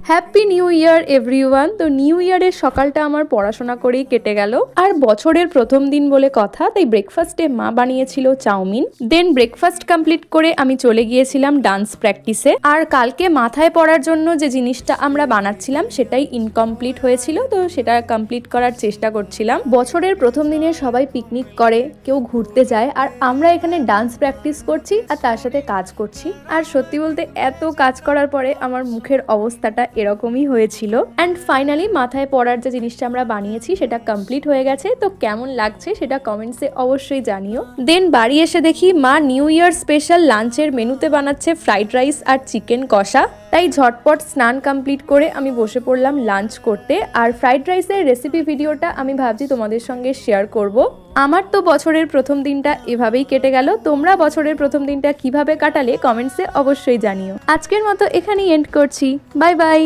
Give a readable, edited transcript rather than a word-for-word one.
Happy new year everyone. তো new ইয়ারের সকালটা আমার পড়াশোনা করেই কেটে গেল, আর বছরের প্রথম দিন বলে কথা, তাই ব্রেকফাস্টে মা বানিয়েছিল চাউমিন। দেন ব্রেকফাস্ট কমপ্লিট করে আমি চলে গিয়েছিলাম ডান্স প্র্যাকটিসে। আর কালকে মাথায় পড়ার জন্য যে জিনিসটা আমরা বানাচ্ছিলাম সেটাই ইনকমপ্লিট হয়েছিল, তো সেটা কমপ্লিট করার চেষ্টা করছিলাম। বছরের প্রথম দিনে সবাই পিকনিক করে, কেউ ঘুরতে যায়, আর আমরা এখানে ডান্স প্র্যাকটিস করছি আর তার সাথে কাজ করছি। আর সত্যি বলতে এত কাজ করার পরে আমার মুখের অবস্থাটা এরকমই হয়েছিল। অ্যান্ড ফাইনালি মাথায় পড়ার যে জিনিসটা আমরা বানিয়েছি সেটা কমপ্লিট হয়ে গেছে। তো কেমন লাগছে সেটা কমেন্টসে অবশ্যই জানিও। দেন বাড়ি এসে দেখি মা নিউ ইয়ার স্পেশাল লাঞ্চের মেনুতে বানাচ্ছে ফ্রাইড রাইস আর চিকেন কষা। তাই ঝটপট স্নান কমপ্লিট করে আমি বসে পড়লাম লাঞ্চ করতে। আর ফ্রাইড রাইসের রেসিপি ভিডিওটা আমি ভাবছি তোমাদের সঙ্গে শেয়ার করব। আমার তো বছরের প্রথম দিনটা এভাবেই কেটে গেল। তোমরা বছরের প্রথম দিনটা কিভাবে কাটালে কমেন্টসে অবশ্যই জানিও। আজকের মতো এখানেই এন্ড করছি। Bye bye.